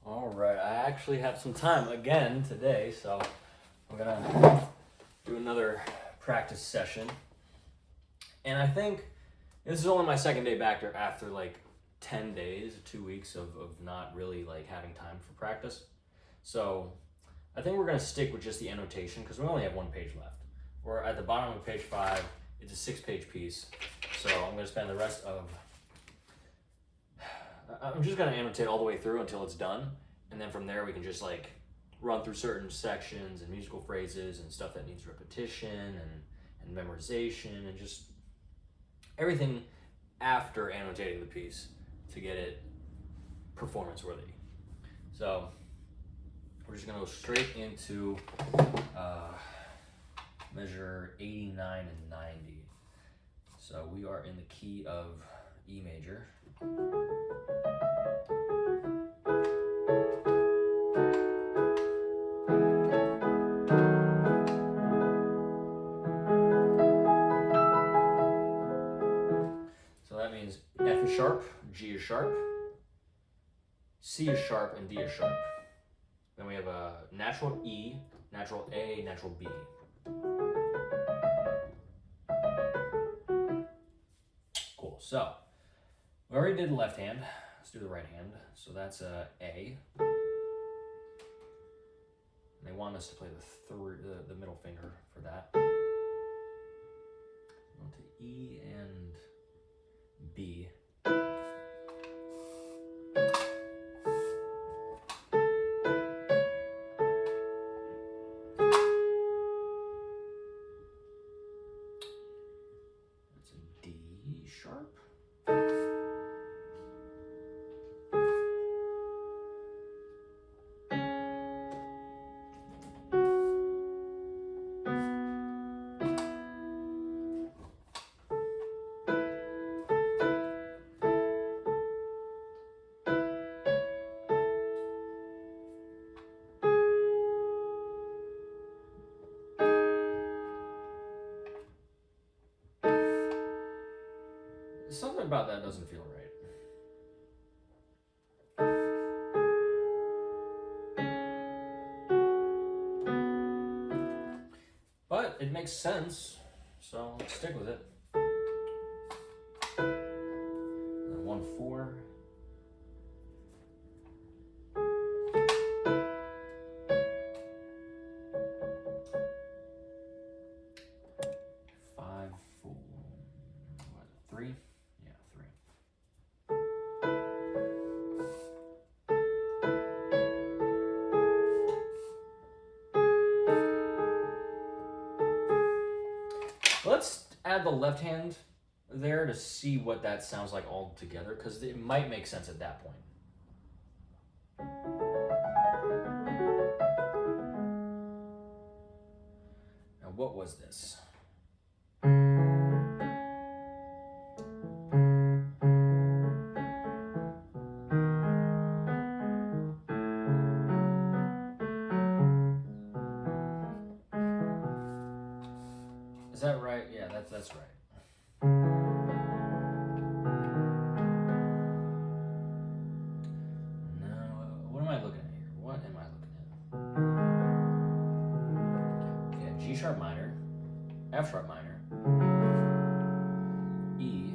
All right, I actually have some time again today, so I'm gonna do another practice session. And I think this is only my second day back after like 10 days, 2 weeks of not really like having time for practice. So I think we're gonna stick with just the annotation because we only have one page left. We're at the bottom of page 5, it's a 6-page piece. So I'm gonna spend the rest of, I'm just gonna annotate all the way through until it's done. And then from there we can just like run through certain sections and musical phrases and stuff that needs repetition and memorization and just everything after annotating the piece to get it performance worthy. So we're just gonna go straight into measure 89 and 90. So we are in the key of E major. So that means F is sharp, G is sharp, C is sharp, and D is sharp. Then we have a natural E, natural A, natural B. Cool, so we already did the left hand. Let's do the right hand. So that's A. And they want us to play the middle finger for that. On to E and B. That's a D sharp. Something about that doesn't feel right. But it makes sense, so let's stick with it. 1-4. Let's add the left hand there to see what that sounds like all together, because it might make sense at that point. Now, what was this? Is that right? Yeah, that's right. Now, what am I looking at here? What am I looking at? Yeah, G sharp minor, F sharp minor, E,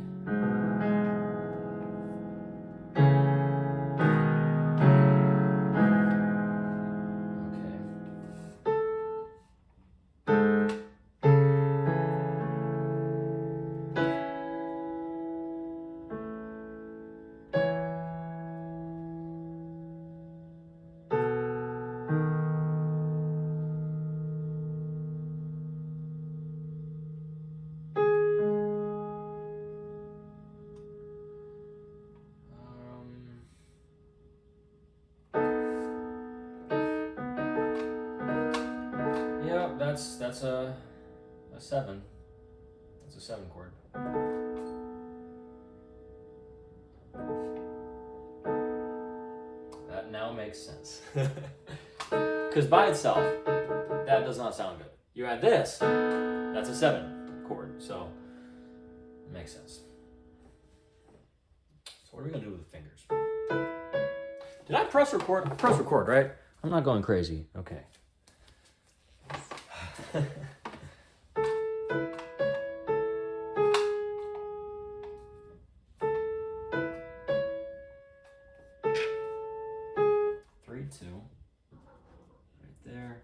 yeah, that's a 7. That's a 7 chord. That now makes sense. Because by itself, that does not sound good. You add this, that's a 7 chord, so it makes sense. So what are we gonna do with the fingers? Did I press record? Press record, right? I'm not going crazy. Okay. Three, two. Right there.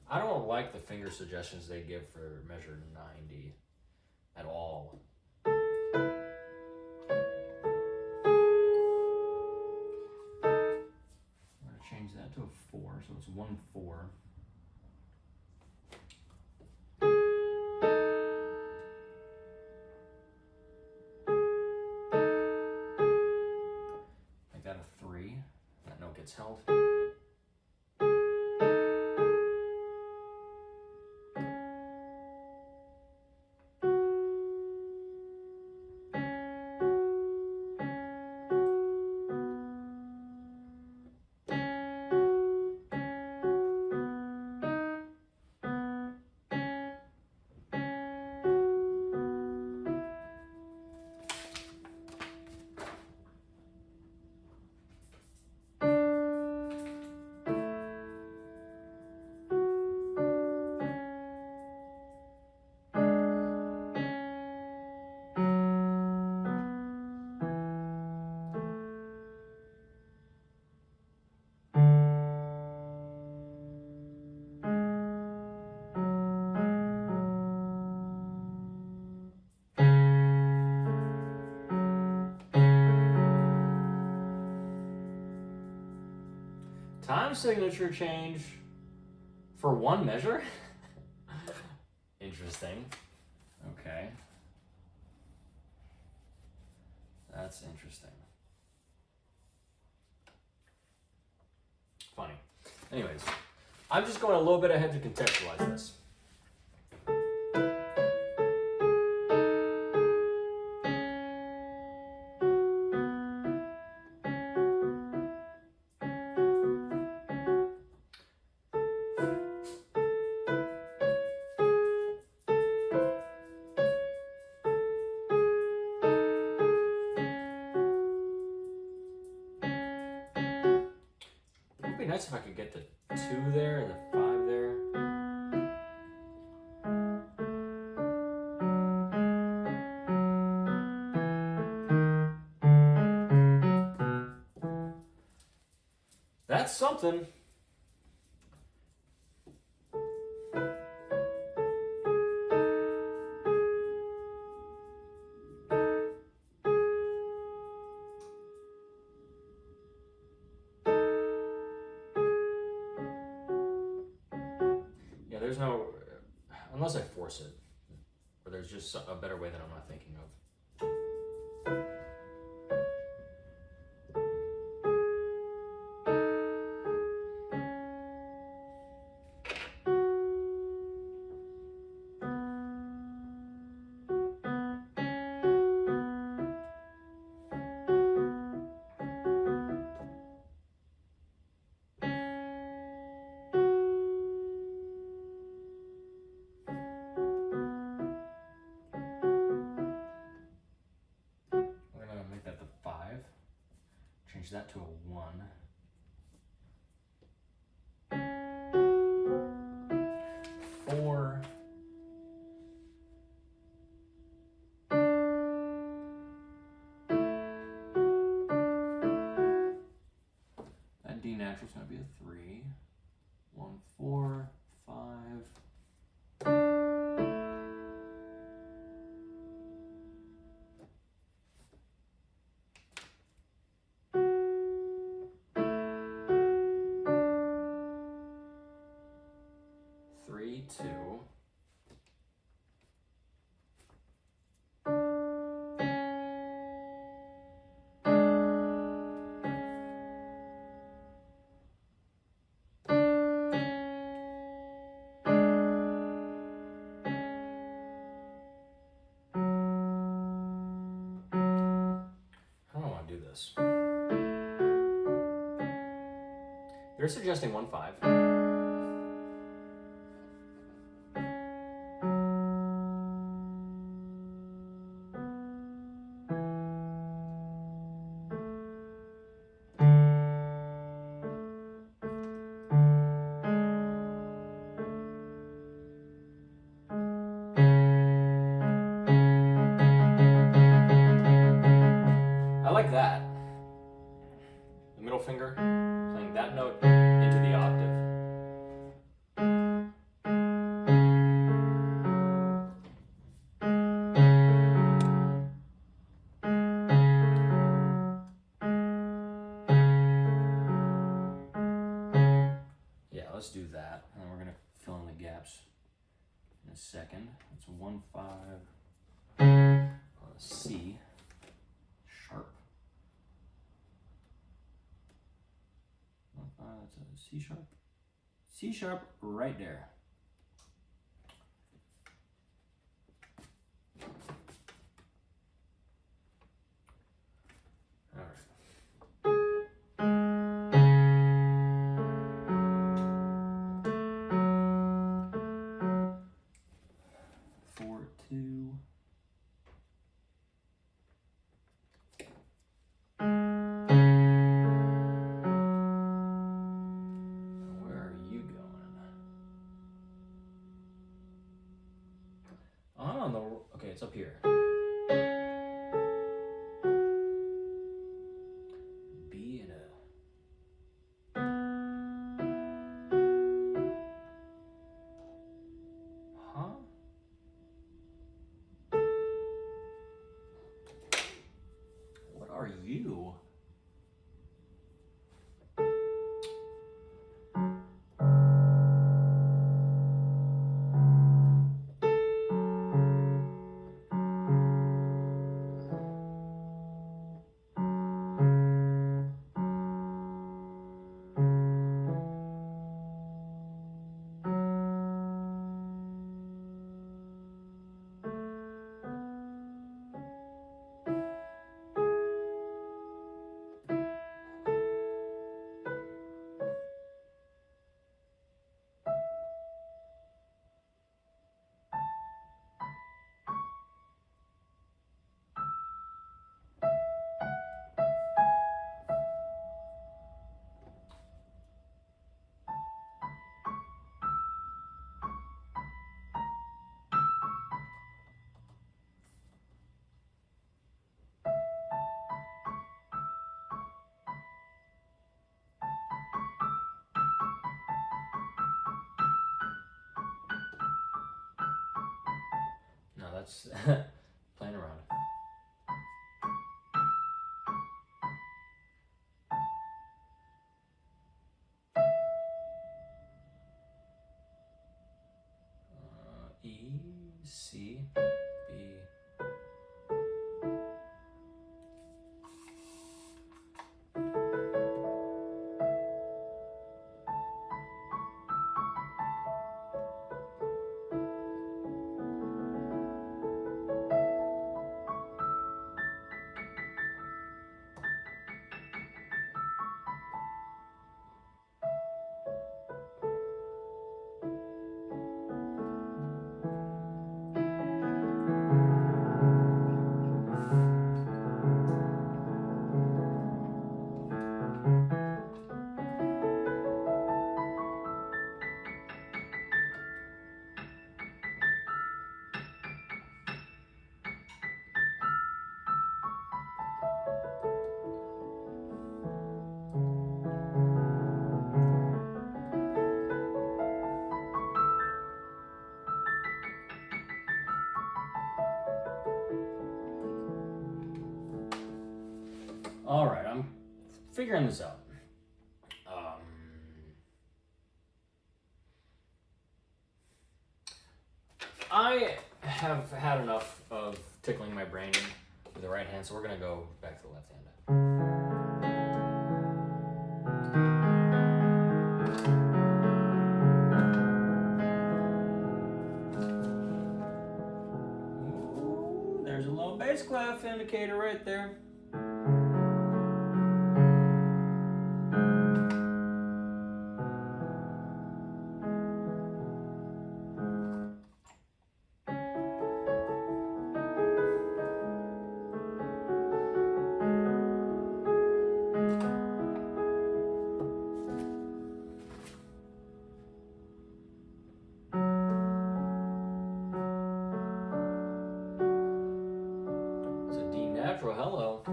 I don't like the finger suggestions they give for measure 90 at all. I'm going to change that to a 4, so it's 1, 4. Make that a 3. That note gets held. Time signature change for one measure? Interesting. Okay. That's interesting. Funny. Anyways, I'm just going a little bit ahead to contextualize this. It would be nice if I could get the 2 there and the 5 there. That's something. Yeah, there's no, unless I force it, or there's just a better way that I'm not thinking of. We're gonna make that the 5. Change that to a 1. 4. That D natural's gonna be a 3. 1, 4, 5. 3, 2. this. They're suggesting 1/5. I like that. The middle finger playing that note into the octave. Yeah, let's do that. And then we're going to fill in the gaps in a second. It's 1/5 on a C sharp. 1/5, that's a C sharp. C sharp right there. All right. 4/2. Where are you going? Oh, I'm on the, okay, it's up here. B and a. Huh? What are you? No, that's playing around. E, C, B. All right, I'm figuring this out. I have had enough of tickling my brain with the right hand, so we're gonna go back to the left hand. Ooh, there's a low bass clef indicator right there. natural, hello.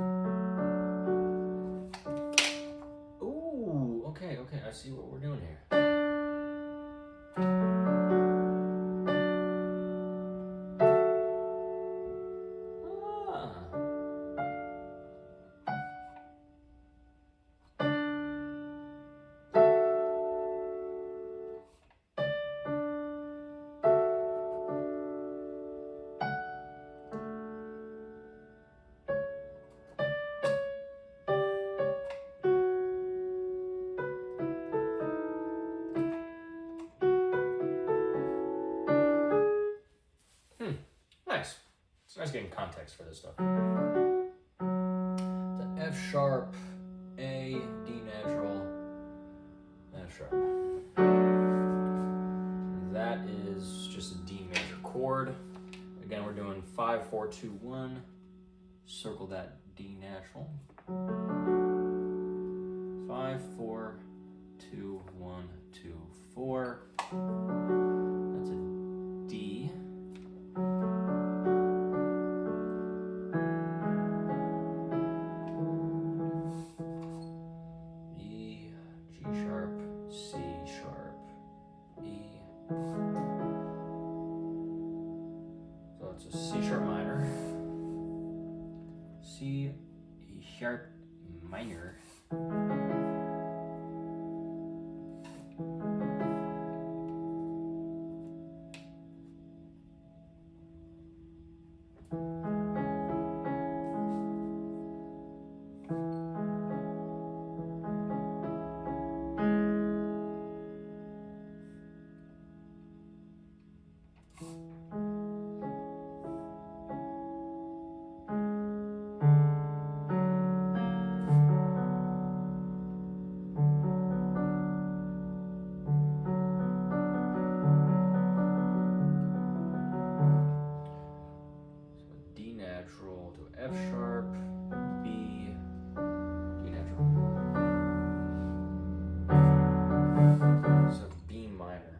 Ooh, okay, I see what we're doing here. Nice. It's nice getting context for this stuff. It's an F sharp, A, D natural, F sharp. That is just a D major chord. Again, we're doing 5, 4, 2, 1. Circle that D natural. 5, 4, 2, 1, 2, 4. That's a D. E, G sharp, C sharp, E. So it's a C sharp minor. C, E sharp minor. F sharp, B, D natural. So B minor.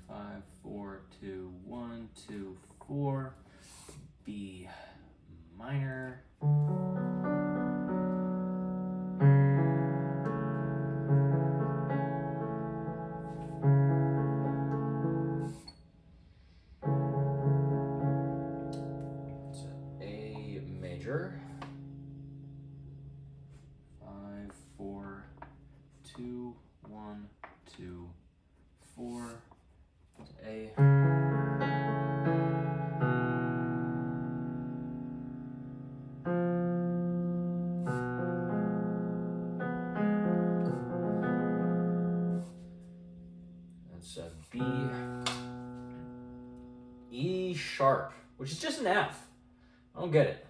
Five, 4, 2, 1, 2, 4. B minor. It's an A major. 5, 4, 2, 1, 2, 4. It's A. That's a B, E sharp, which is just an F. I don't get it.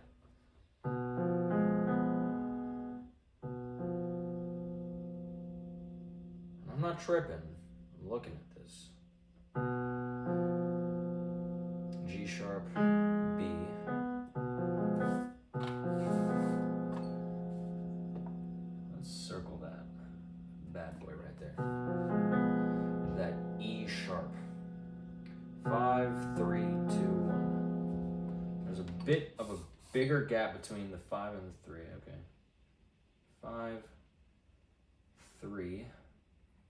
I'm not tripping. I'm looking at this. G sharp, B. Let's circle that bad boy right there. That E sharp. 5, 3, 2, 1. There's a bit of a bigger gap between the 5 and the 3. Okay. 5, 3,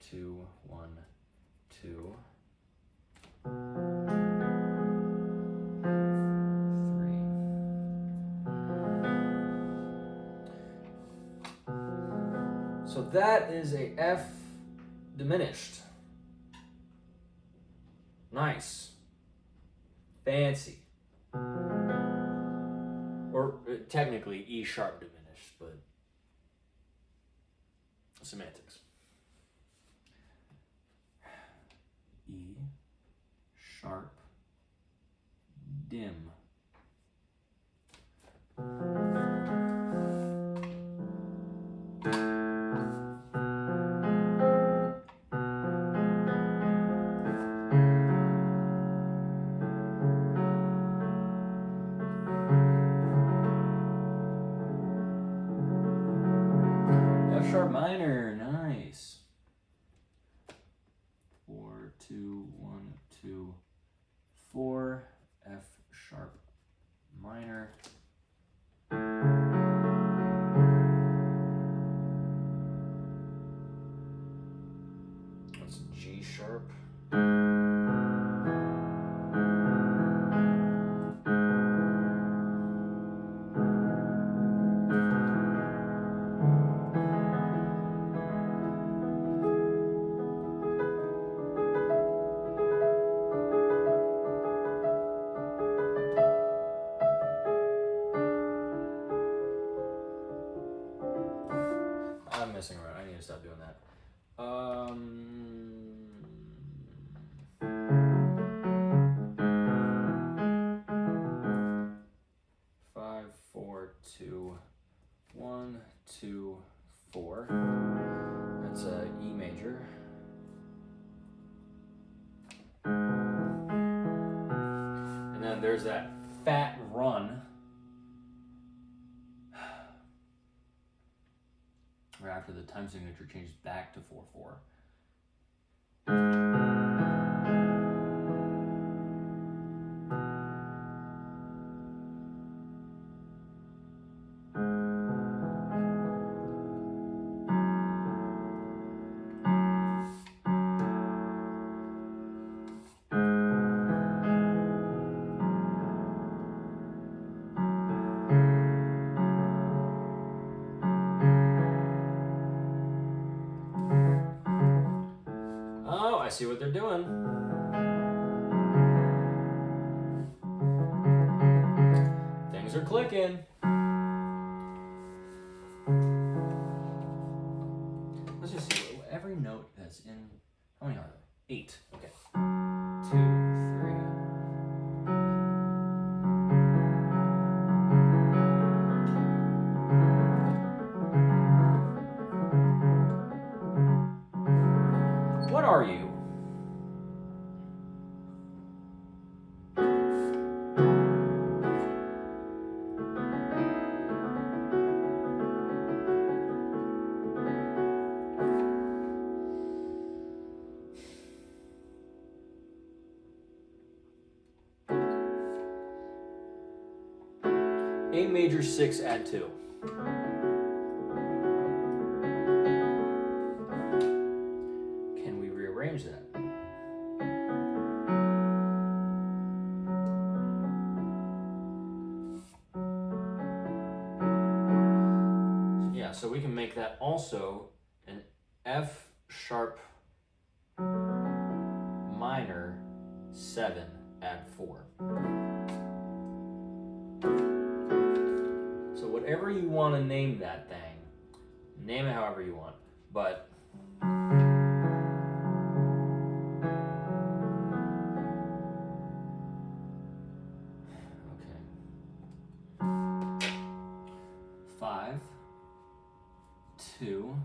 2, 1, 2. 3. So that is a F diminished. Nice. Fancy. Or technically E sharp diminished, but semantics. E sharp dim. minor, nice. 4, 2, 1, 2, 4, F sharp minor. That's G sharp. I'm messing around. I need to stop doing that. 5, 4, 2, 1, 2, 4. That's a E major. And then there's that fat run right after the time signature changes back to 4/4. Oh, I see what they're doing. Things are clicking. Let's just see, every note that's in, how many are there? 8, okay. 2, 3. What are you? A major 6, add 2. Can we rearrange that? Yeah, so we can make that also an F sharp minor 7, add 4. So whatever you want to name that thing, name it however you want, but okay. 5, 2,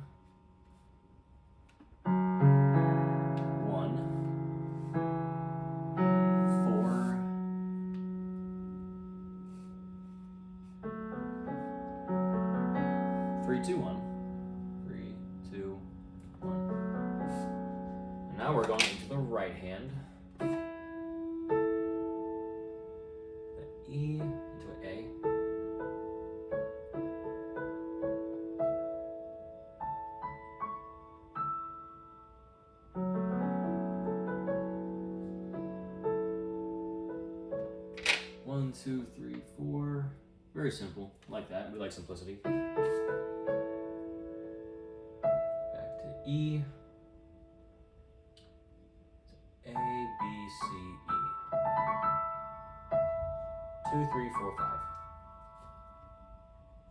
1, 4, 3, 2, 1. 3, 2, 1. And now we're going into the right hand. The E into an A. One, 2, 3, 4. Very simple, like that. We like simplicity. Back to E. A, B, C, E. 2, 3, 4, 5.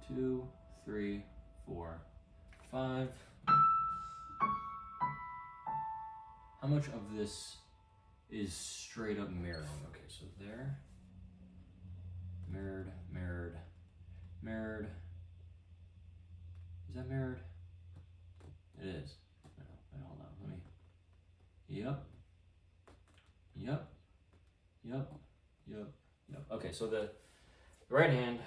2, 3, 4, 5. How much of this is straight up mirroring? Okay, so there. Mirrored, mirrored, mirrored. Is that mirrored? It is. No, wait, hold on. Let me. Yep. Yep. Yep. Yep. Yep. Okay, so the right hand.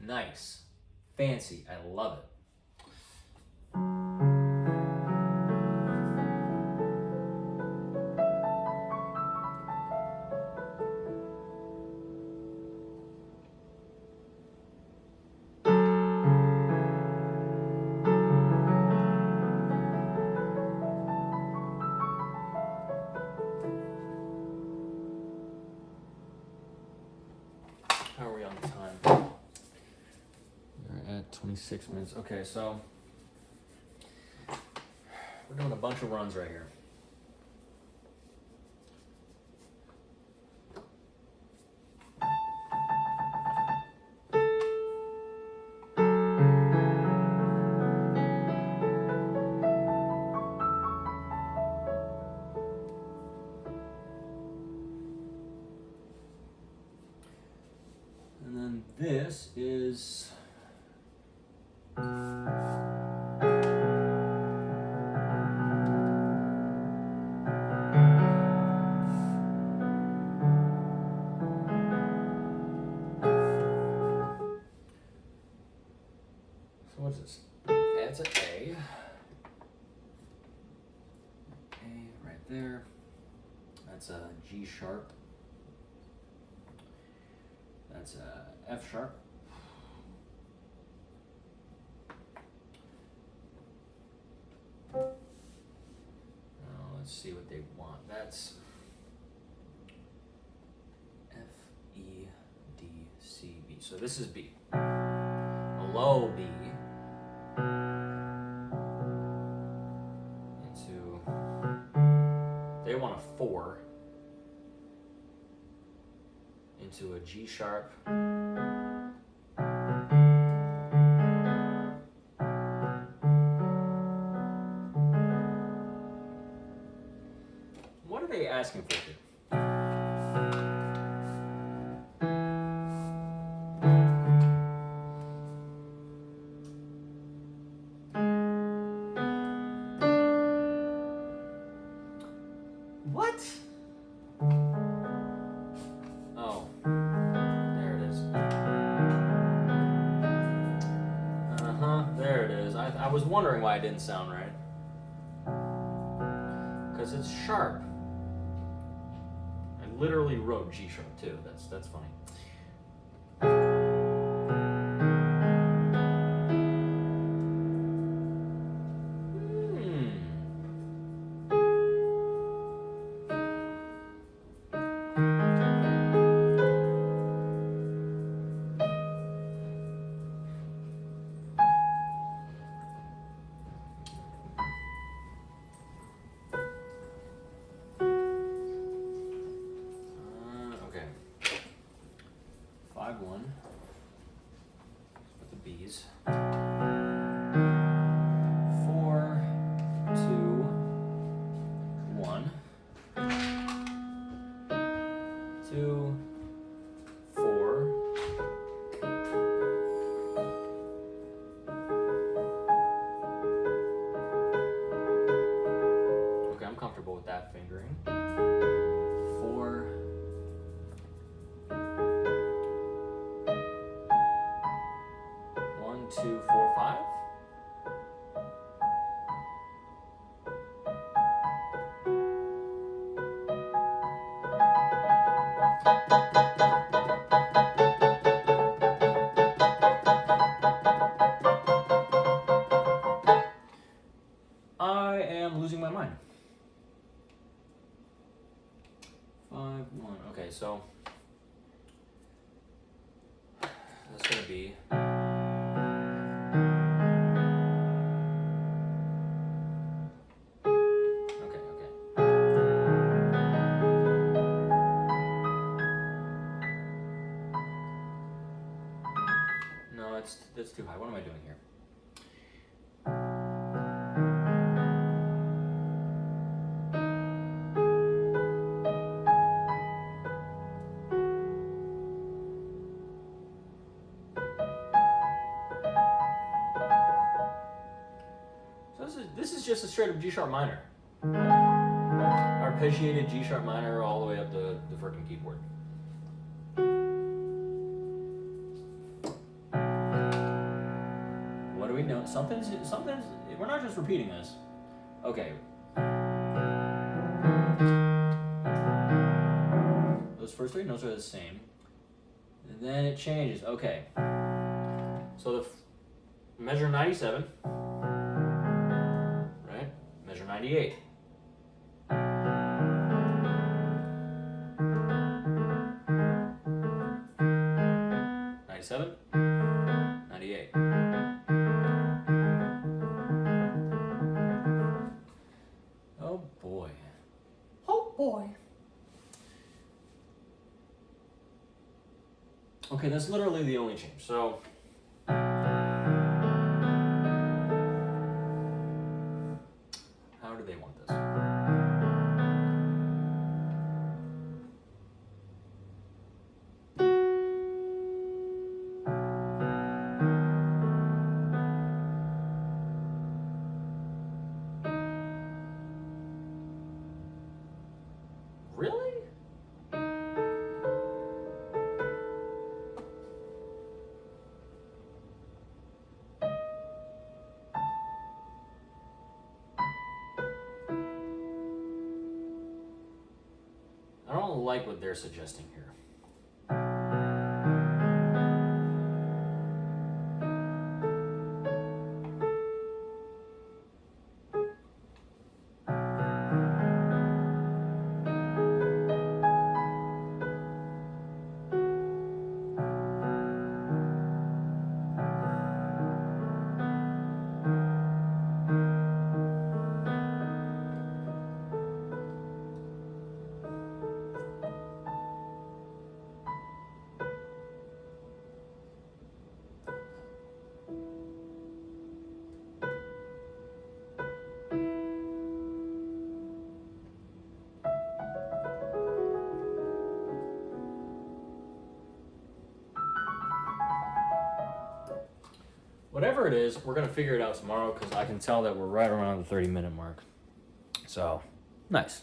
Nice. Fancy. I love it. How are we on time? We're at 26 minutes. Okay, so we're doing a bunch of runs right here. And then this is so what's this? That's an A. A right there. That's a G sharp. That's a F sharp. Now let's see what they want. That's F, E, D, C, B. So this is B. A low B into, they want a 4 into a G sharp. What are they asking for here? What? Oh, there it is. There it is. I was wondering why it didn't sound right. Because it's sharp. I literally wrote G sharp too. That's funny. Okay. 5-1 with the B's. 4, 2, 1. 2, 4. Okay, I'm comfortable with that fingering. 4. 1, 2, 4, 5. I am losing my mind. 5, 1. Okay, so that's gonna be okay. No, that's too high. What am I doing here? So this is just a straight up G sharp minor. Arpeggiated G sharp minor all the way up the frickin' keyboard. note. Something's, we're not just repeating this. Okay. Those first three notes are the same. And then it changes. Okay. So measure 97. Right? Measure 98. 97. 98. Oh boy. Oh boy. Okay, that's literally the only change. So how do they want this? Really? I don't like what they're suggesting here. Whatever it is, we're going to figure it out tomorrow because I can tell that we're right around the 30-minute mark. So, nice.